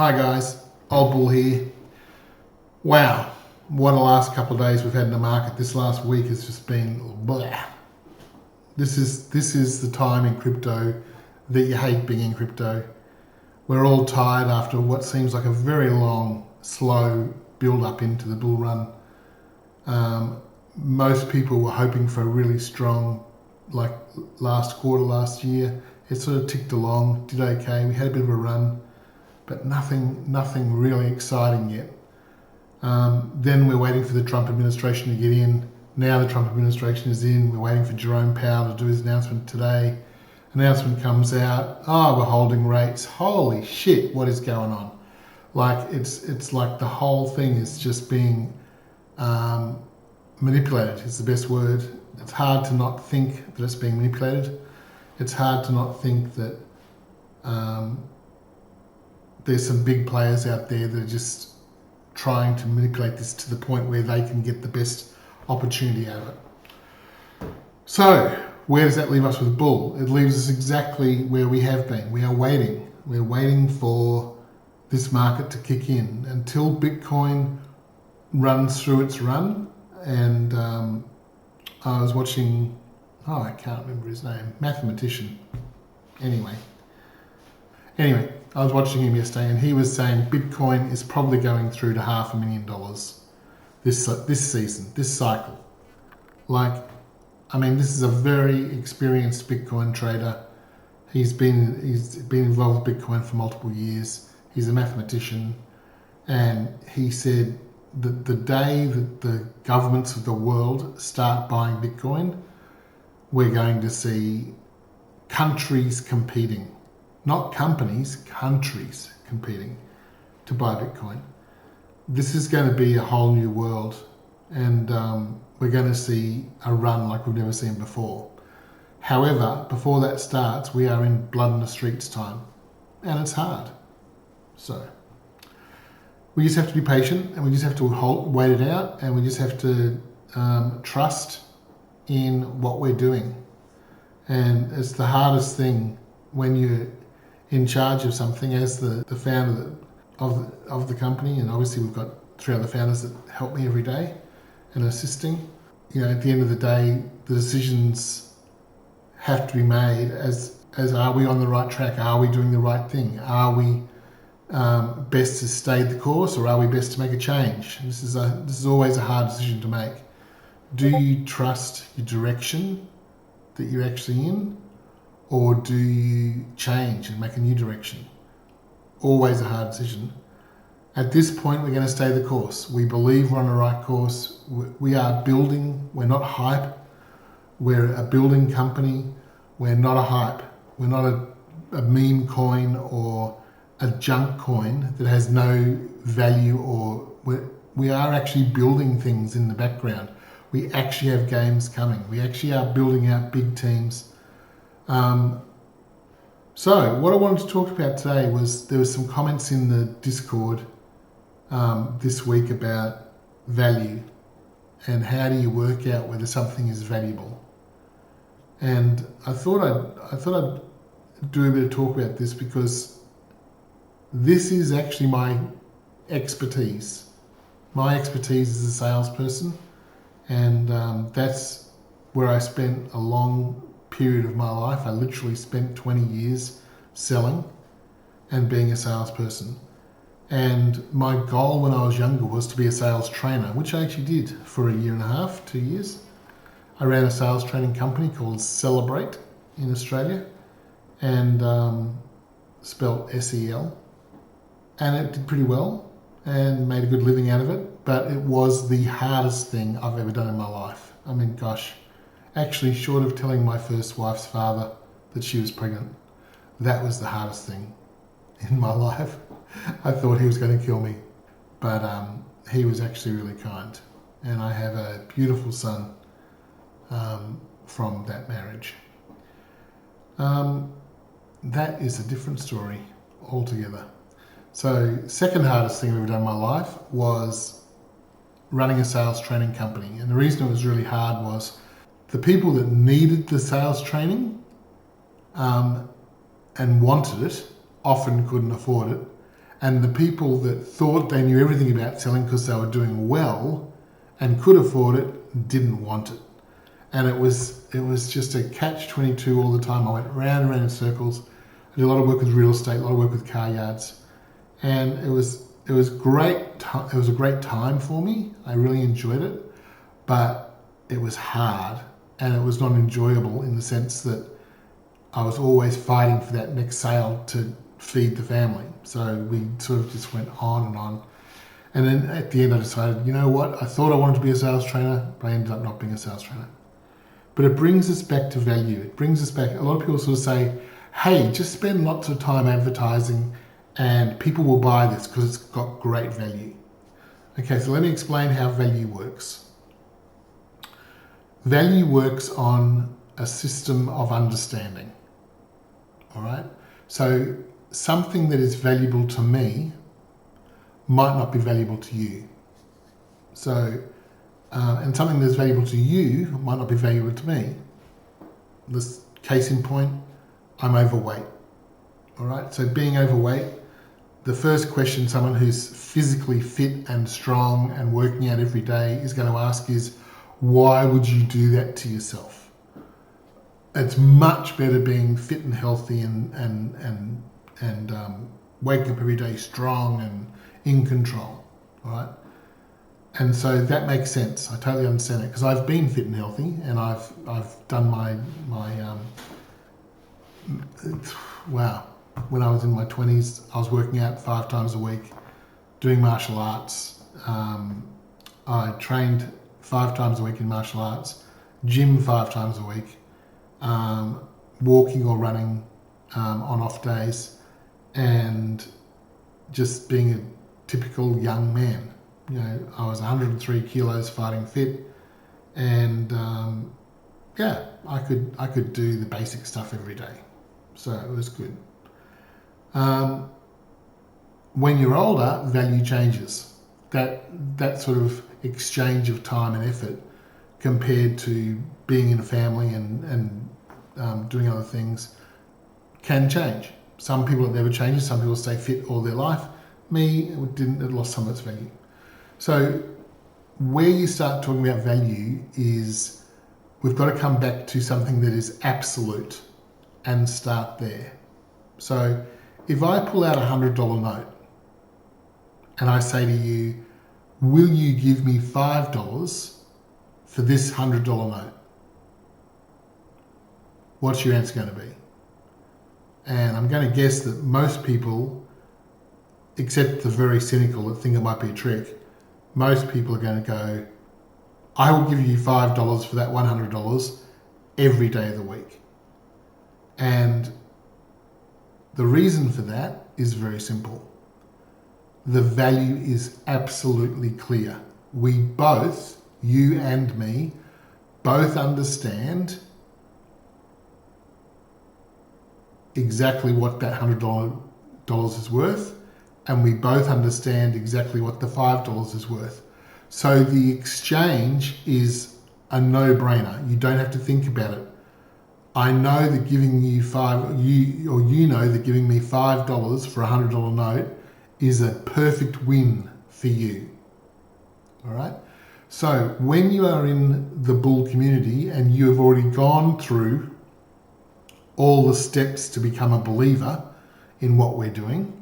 Hi guys, Old Bull here. Wow, what a last couple of days we've had in the market. This last week has just been blah. This is the time in crypto that you hate being in crypto. We're all tired after what seems like a very long, slow build up into the bull run. Most people were hoping for a really strong, like last quarter last year. It sort of ticked along, did okay. We had a bit of a run, but nothing really exciting yet. Then we're waiting for the Trump administration to get in. Now the Trump administration is in. We're waiting for Jerome Powell to do his announcement today. Announcement comes out. Oh, we're holding rates. Holy shit, what is going on? Like it's like the whole thing is just being manipulated. Is the best word. It's hard to not think that it's being manipulated. It's hard to not think that there's some big players out there that are just trying to manipulate this to the point where they can get the best opportunity out of it. So, where does that leave us with bull? It leaves us exactly where we have been. We are waiting. We're waiting for this market to kick in until Bitcoin runs through its run. And I was watching, I can't remember his name, mathematician. Anyway, I was watching him yesterday and he was saying Bitcoin is probably going through to $500,000 this season, this cycle. Like, I mean, this is a very experienced Bitcoin trader. He's been involved with Bitcoin for multiple years. He's a mathematician, and he said that the day that the governments of the world start buying Bitcoin, we're going to see countries competing. Not companies, countries competing to buy Bitcoin. This is going to be a whole new world, and we're going to see a run like we've never seen before. However, before that starts, we are in blood in the streets time, and it's hard. So we just have to be patient, and we just have to wait it out, and we just have to trust in what we're doing. And it's the hardest thing when you're in charge of something as the founder of the company, and obviously we've got 3 other founders that help me every day and assisting. You know, at the end of the day, the decisions have to be made as are we on the right track? Are we doing the right thing? Are we best to stay the course, or are we best to make a change? This is always a hard decision to make. Do you trust your direction that you're actually in, or do you change and make a new direction? Always a hard decision. At this point, we're going to stay the course. We believe we're on the right course. We are building. We're not hype. We're a building company. We're not a hype. We're not a meme coin or a junk coin that has no value, or we are actually building things in the background. We actually have games coming. We actually are building out big teams. So what I wanted to talk about today was there was some comments in the Discord this week about value and how do you work out whether something is valuable. And I thought I'd do a bit of talk about this because this is actually my expertise. My expertise is a salesperson, and that's where I spent a long period of my life. I literally spent 20 years selling and being a salesperson. And my goal when I was younger was to be a sales trainer, which I actually did for 1.5 years, 2 years. I ran a sales training company called Celebrate in Australia, and spelt SEL. And it did pretty well and made a good living out of it, but it was the hardest thing I've ever done in my life. I mean, gosh, actually, short of telling my first wife's father that she was pregnant, that was the hardest thing in my life. I thought he was going to kill me, but he was actually really kind. And I have a beautiful son from that marriage. That is a different story altogether. So, second hardest thing I've ever done in my life was running a sales training company. And the reason it was really hard was the people that needed the sales training and wanted it often couldn't afford it, And the people that thought they knew everything about selling because they were doing well and could afford it didn't want it. And it was just a catch-22 all the time. I went round and round in circles. I did a lot of work with real estate, a lot of work with car yards, and it was great. It was a great time for me. I really enjoyed it, but it was hard and it was not enjoyable in the sense that I was always fighting for that next sale to feed the family. So we sort of just went on and on. And then at the end I decided, you know what? I thought I wanted to be a sales trainer, but I ended up not being a sales trainer. But it brings us back to value. It brings us back. A lot of people sort of say, hey, just spend lots of time advertising and people will buy this because it's got great value. Okay, so let me explain how value works. Value works on a system of understanding. All right? So something that is valuable to me might not be valuable to you. So, and something that's valuable to you might not be valuable to me. This case in point, I'm overweight. All right, so being overweight, the first question someone who's physically fit and strong and working out every day is going to ask is, why would you do that to yourself? It's much better being fit and healthy and waking up every day strong and in control. All right. And so that makes sense. I totally understand it because I've been fit and healthy, and I've done my wow. When I was in my 20s, I was working out 5 times a week, doing martial arts. I trained 5 times a week in martial arts, gym 5 times a week, walking or running on off days, and just being a typical young man. You know, I was 103 kilos fighting fit, and yeah, I could do the basic stuff every day, so it was good. When you're older, value changes. That sort of exchange of time and effort compared to being in a family and doing other things can change. Some people, it never changes. Some people stay fit all their life. Me, it lost some of its value. So where you start talking about value is we've got to come back to something that is absolute and start there. So if I pull out a $100 note and I say to you, will you give me $5 for this $100 note? What's your answer going to be? And I'm going to guess that most people, except the very cynical that think it might be a trick, most people are going to go, I will give you $5 for that $100 every day of the week. And the reason for that is very simple. The value is absolutely clear. We both, you and me, both understand exactly what that $100 is worth, and we both understand exactly what the $5 is worth. So the exchange is a no-brainer. You don't have to think about it. I know that giving you you know that giving me $5 for a $100 note is a perfect win for you. All right. So when you are in the bull community and you have already gone through all the steps to become a believer in what we're doing,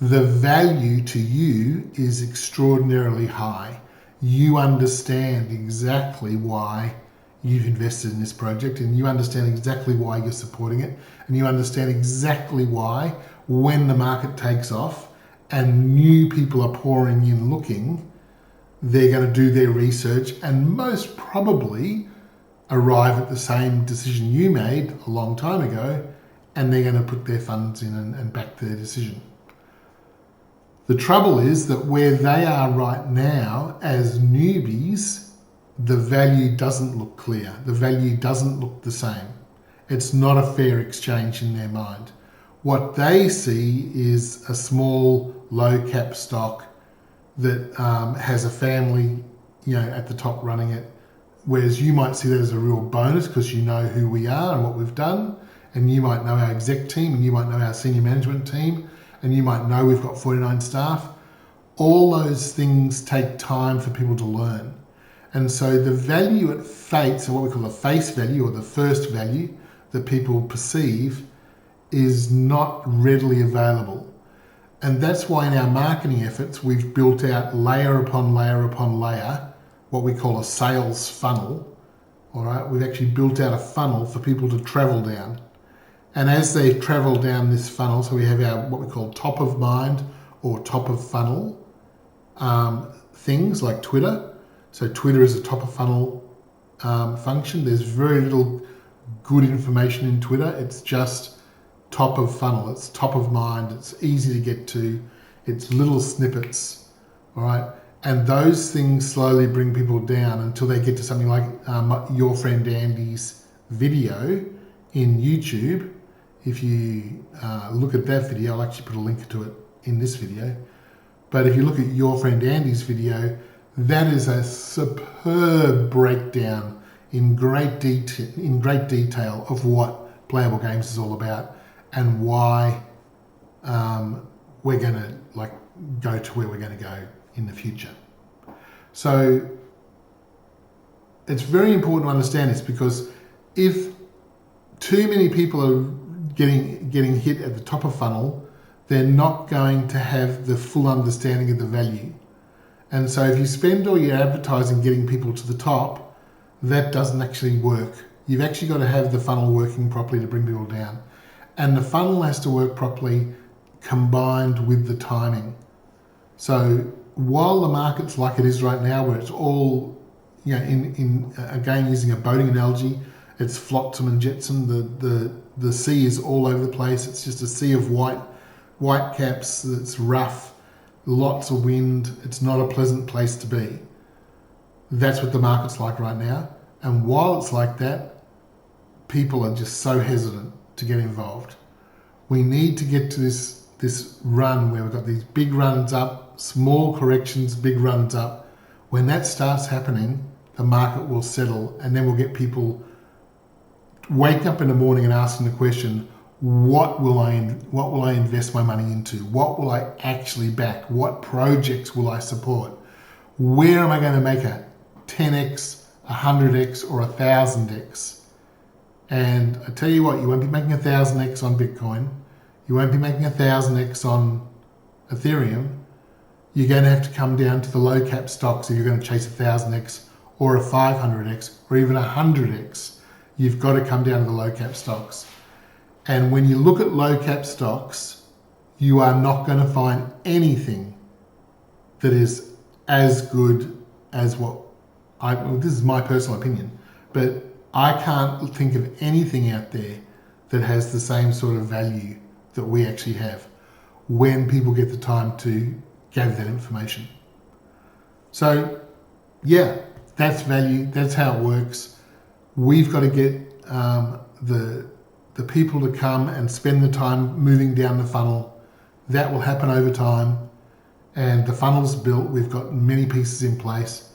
the value to you is extraordinarily high. You understand exactly why you've invested in this project, and you understand exactly why you're supporting it, and you understand exactly why when the market takes off and new people are pouring in looking, they're going to do their research and most probably arrive at the same decision you made a long time ago, and they're going to put their funds in and back their decision. The trouble is that where they are right now as newbies, the value doesn't look clear. The value doesn't look the same. It's not a fair exchange in their mind. What they see is a small, low-cap stock that has a family, at the top running it, whereas you might see that as a real bonus because you know who we are and what we've done, and you might know our exec team, and you might know our senior management team, and you might know we've got 49 staff. All those things take time for people to learn. And so the value at face, so what we call the face value or the first value that people perceive, is not readily available. And that's why in our marketing efforts, we've built out layer upon layer upon layer, what we call a sales funnel. All right, we've actually built out a funnel for people to travel down. And as they travel down this funnel, so we have our what we call top of mind or top of funnel things like Twitter. So Twitter is a top of funnel function. There's very little good information in Twitter. It's just top of funnel. It's top of mind. It's easy to get to. It's little snippets. All right. And those things slowly bring people down until they get to something like your friend Andy's video in YouTube. If you look at that video, I'll actually put a link to it in this video. But if you look at your friend Andy's video, that is a superb breakdown in great detail of what Playable Games is all about and why we're going to go to where we're going to go in the future. So it's very important to understand this, because if too many people are getting hit at the top of funnel, they're not going to have the full understanding of the value. And so if you spend all your advertising getting people to the top, that doesn't actually work. You've actually got to have the funnel working properly to bring people down. And the funnel has to work properly combined with the timing. So while the market's like it is right now, where it's all, again, using a boating analogy, it's flotsam and jetsam. The sea is all over the place. It's just a sea of white caps. It's rough, lots of wind. It's not a pleasant place to be. That's what the market's like right now. And while it's like that, people are just so hesitant to get involved. We need to get to this run where we've got these big runs up, small corrections, big runs up. When that starts happening, the market will settle, and then we'll get people waking up in the morning and asking the question, what will I invest my money into? What will I actually back? What projects will I support? Where am I going to make a 10x, 100x, or 1,000x? And I tell you what, you won't be making 1,000x on Bitcoin. You won't be making 1,000x on Ethereum. You're going to have to come down to the low cap stocks if you're going to chase 1,000x or a 500x or even 100x. You've got to come down to the low cap stocks. And when you look at low cap stocks, you are not going to find anything that is as good as this is my personal opinion, but I can't think of anything out there that has the same sort of value that we actually have when people get the time to gather that information. So yeah, that's value. That's how it works. We've got to get the people to come and spend the time moving down the funnel. That will happen over time. And the funnel's built. We've got many pieces in place.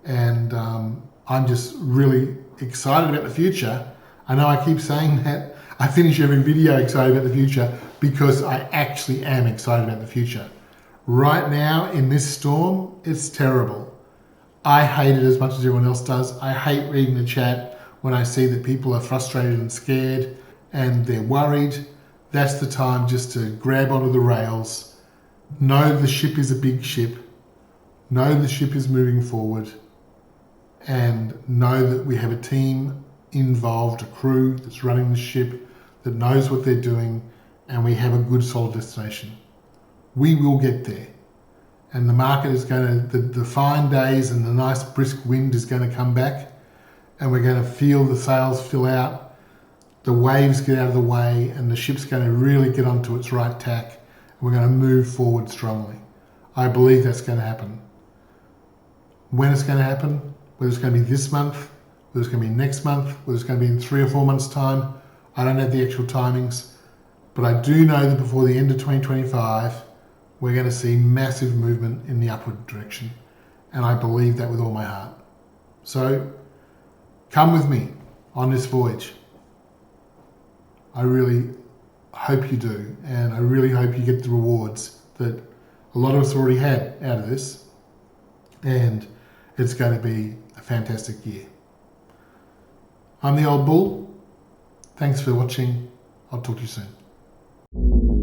And I'm just really excited about the future. I know I keep saying that. I finish every video excited about the future because I actually am excited about the future. Right now in this storm, it's terrible. I hate it as much as everyone else does. I hate reading the chat when I see that people are frustrated and scared and they're worried. That's the time just to grab onto the rails. Know the ship is a big ship. Know the ship is moving forward. And know that we have a team involved, a crew that's running the ship, that knows what they're doing, and we have a good solid destination. We will get there. And the market is going to, the fine days and the nice brisk wind is going to come back, and we're going to feel the sails fill out, the waves get out of the way, and the ship's going to really get onto its right tack, and we're going to move forward strongly. I believe that's going to happen. When it's going to happen, whether it's going to be this month, whether it's going to be next month, whether it's going to be in 3 or 4 months' time, I don't have the actual timings, but I do know that before the end of 2025, we're going to see massive movement in the upward direction. And I believe that with all my heart. So come with me on this voyage. I hope you do, and I really hope you get the rewards that a lot of us already had out of this, and it's going to be a fantastic year. I'm the Old Bull. Thanks for watching. I'll talk to you soon.